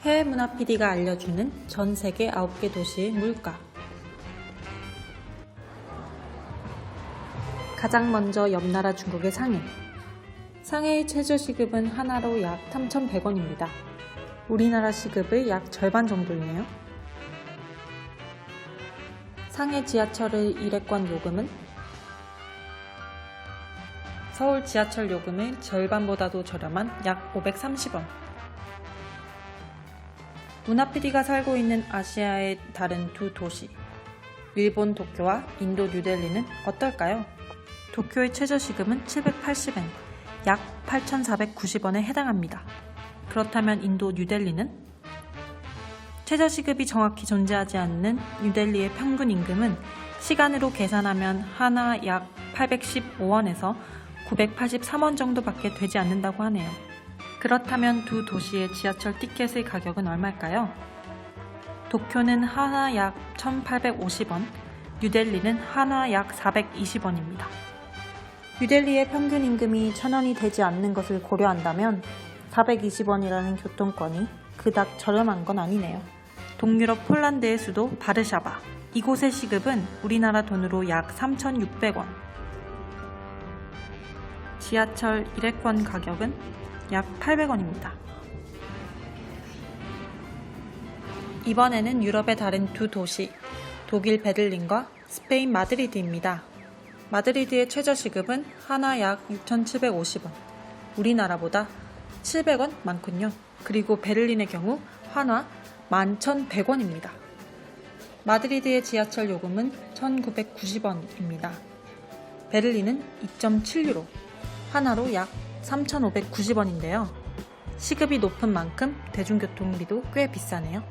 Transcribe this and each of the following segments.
해외 문화 PD가 알려주는 전 세계 9개 도시의 물가. 가장 먼저 옆 나라 중국의 상해. 상해의 최저시급은 하나로 약 3,100원입니다. 우리나라 시급의 약 절반 정도이네요. 상해 지하철의 일회권 요금은 서울 지하철 요금의 절반보다도 저렴한 약 530원. 문화 PD가 살고 있는 아시아의 다른 두 도시, 일본 도쿄와 인도 뉴델리는 어떨까요? 도쿄의 최저시급은 780엔, 약 8,490원에 해당합니다. 그렇다면 인도 뉴델리는? 최저시급이 정확히 존재하지 않는 뉴델리의 평균 임금은 시간으로 계산하면 하나 약 815원에서 983원 정도밖에 되지 않는다고 하네요. 그렇다면 두 도시의 지하철 티켓의 가격은 얼마일까요? 도쿄는 하나 약 1,850원, 뉴델리는 하나 약 420원입니다. 뉴델리의 평균 임금이 1,000원이 되지 않는 것을 고려한다면 420원이라는 교통권이 그닥 저렴한 건 아니네요. 동유럽 폴란드의 수도 바르샤바. 이곳의 시급은 우리나라 돈으로 약 3,600원. 지하철 일회권 가격은 약 800원입니다. 이번에는 유럽의 다른 두 도시, 독일 베를린과 스페인 마드리드입니다. 마드리드의 최저시급은 하나 약 6,750원, 우리나라보다 700원 많군요. 그리고 베를린의 경우 하나 11,100원입니다. 마드리드의 지하철 요금은 1,990원입니다. 베를린은 2.7유로, 하나로 약 3,590원인데요. 시급이 높은 만큼 대중교통비도 꽤 비싸네요.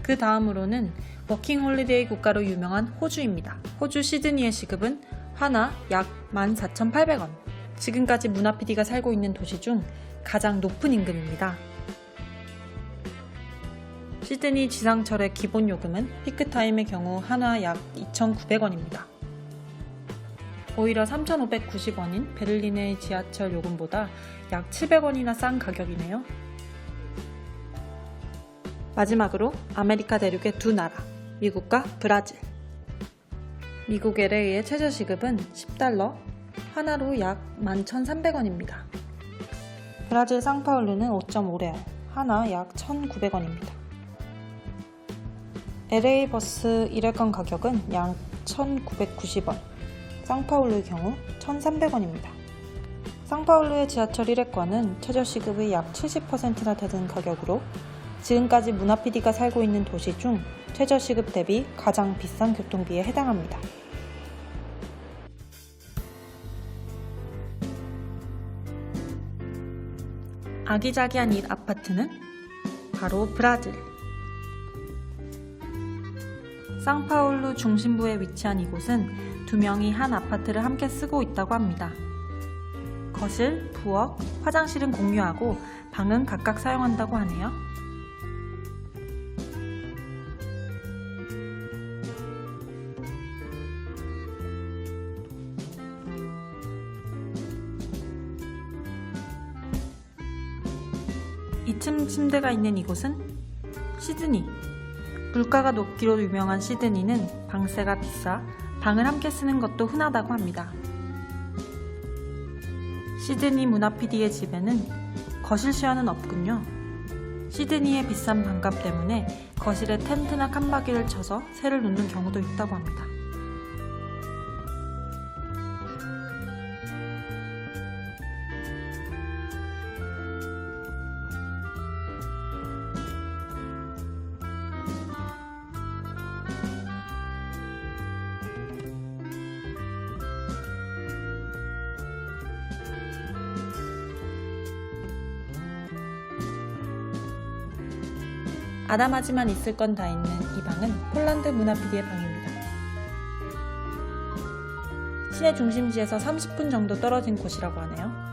그 다음으로는 워킹홀리데이 국가로 유명한 호주입니다. 호주 시드니의 시급은 하나 약 14,800원. 지금까지 문화 PD가 살고 있는 도시 중 가장 높은 임금입니다. 시드니 지상철의 기본 요금은 피크타임의 경우 하나 약 2,900원입니다. 오히려 3,590원인 베를린의 지하철 요금보다 약 700원이나 싼 가격이네요. 마지막으로 아메리카 대륙의 두 나라, 미국과 브라질. 미국 LA의 최저시급은 10달러, 하나로 약 11,300원입니다. 브라질 상파울루는 5.5레알, 하나 약 1,900원입니다. LA 버스 일회권 가격은 약 1,990원, 상파울루의 경우 1,300원입니다. 상파울루의 지하철 일회권은 최저시급의 약 70%나 되는 가격으로 지금까지 문화 PD가 살고 있는 도시 중 최저시급 대비 가장 비싼 교통비에 해당합니다. 아기자기한 이 아파트는 바로 브라질. 상파울루 중심부에 위치한 이곳은 두 명이 한 아파트를 함께 쓰고 있다고 합니다. 거실, 부엌, 화장실은 공유하고 방은 각각 사용한다고 하네요. (2층) 침대가 있는 이곳은 시드니. 물가가 높기로 유명한 시드니는 방세가 비싸 방을 함께 쓰는 것도 흔하다고 합니다. 시드니 문화 PD의 집에는 거실 쉐어는 없군요. 시드니의 비싼 방값 때문에 거실에 텐트나 칸막이를 쳐서 새를 놓는 경우도 있다고 합니다. 아담하지만 있을 건 다 있는 이 방은 폴란드 문화 PD의 방입니다. 시내 중심지에서 30분 정도 떨어진 곳이라고 하네요.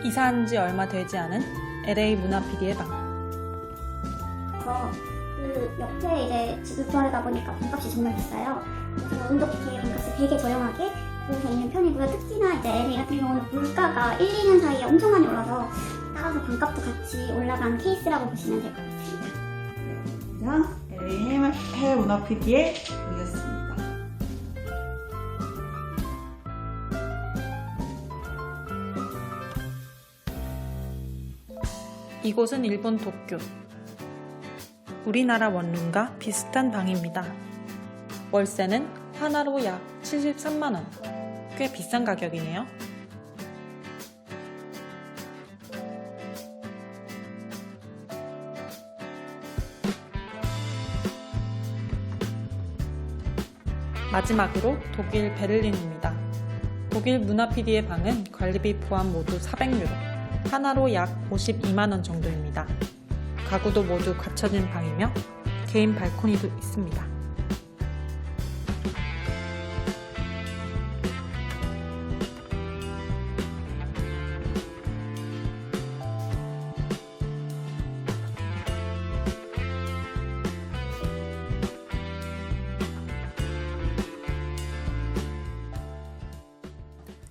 이사한 지 얼마 되지 않은 LA 문화 PD의 방. 그 옆에 이제 집을 구하려다 보니까 방값이 정말 비싸요. 그래서 운동기계 방값이 되게 저렴하게 구해서 있는 편이고요. 특히나 이제 LA 같은 경우는 물가가 1, 2년 사이에 엄청 많이 올라서 따라서 방값도 같이 올라간 케이스라고 보시면 될 것 같습니다. LA 해외 문화 PD의 방이었습니다. 이곳은 일본 도쿄. 우리나라 원룸과 비슷한 방입니다. 월세는 하나로 약 73만원. 꽤 비싼 가격이네요. 마지막으로 독일 베를린입니다. 독일 문화 PD의 방은 관리비 포함 모두 400유로, 하나로 약 52만원 정도입니다. 가구도 모두 갖춰진 방이며 개인 발코니도 있습니다.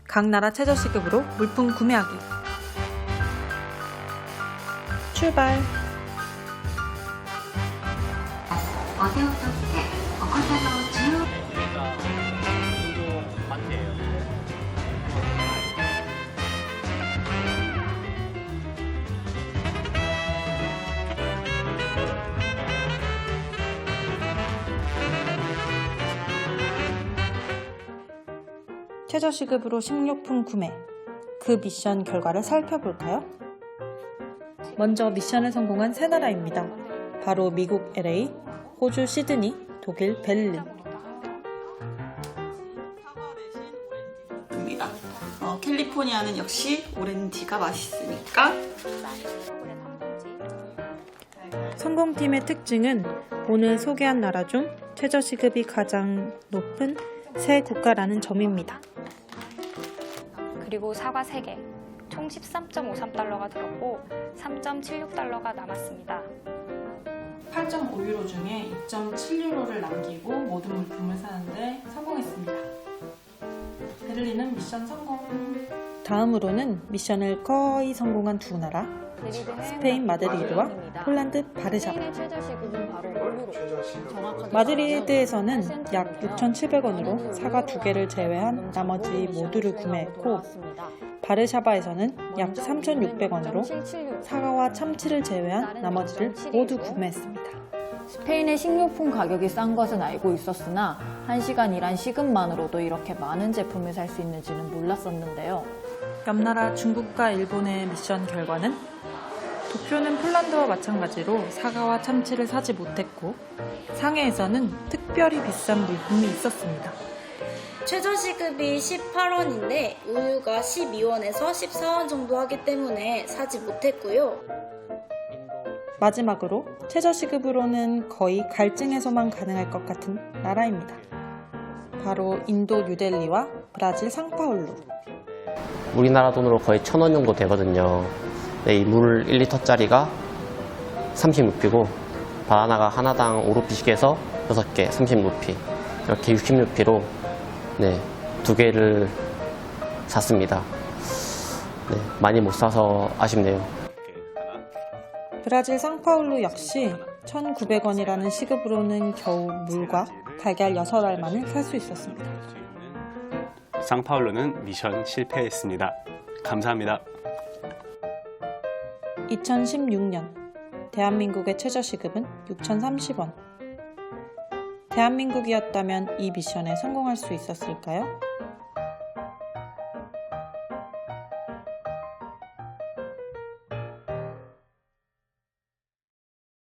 각 나라 최저시급으로 물품 구매하기. 출발! 최저시급으로 식료품 구매. 그 미션 결과를 살펴볼까요? 먼저 미션을 성공한 세 나라입니다. 바로 미국 LA, 호주 시드니, 독일 베를린. 캘리포니아는 역시 오렌지가 맛있으니까. 성공팀의 특징은 오늘 소개한 나라 중 최저시급이 가장 높은 세 국가라는 점입니다. 그리고 사과 3개, 총 13.53달러가 들었고 3.76달러가 남았습니다. 8.5유로 중에 2.7유로를 남기고 모든 물품을 사는데 성공했습니다. 베를린은 미션 성공. 다음으로는 미션을 거의 성공한 두 나라, 스페인 마드리드와 폴란드 바르샤바. 마드리드에서는 약 6,700원으로 사과 2개를 제외한 나머지 모두를 구매했고, 바르샤바에서는 약 3,600원으로 사과와 참치를 제외한 나머지를 모두 구매했습니다. 스페인의 식료품 가격이 싼 것은 알고 있었으나 1시간 일한 시급만으로도 이렇게 많은 제품을 살 수 있는지는 몰랐었는데요. 옆나라 중국과 일본의 미션 결과는 도쿄는 폴란드와 마찬가지로 사과와 참치를 사지 못했고, 상해에서는 특별히 비싼 물품이 있었습니다. 최저시급이 18원인데 우유가 12원에서 14원 정도 하기 때문에 사지 못했고요. 마지막으로 최저시급으로는 거의 갈증에서만 가능할 것 같은 나라입니다. 바로 인도 뉴델리와 브라질 상파울루. 우리나라 돈으로 거의 1,000원 정도 되거든요. 이 물 1리터짜리가 30루피고 바나나가 하나당 5루피씩 해서 6개 30루피, 이렇게 60루피로 2개를 샀습니다. 많이 못 사서 아쉽네요. 브라질 상파울루 역시 1,900원이라는 시급으로는 겨우 물과 달걀 6알만을 살 수 있었습니다. 상파울루는 미션 실패했습니다. 감사합니다. 2016년 대한민국의 최저시급은 6,030원. 대한민국이었다면 이 미션에 성공할 수 있었을까요?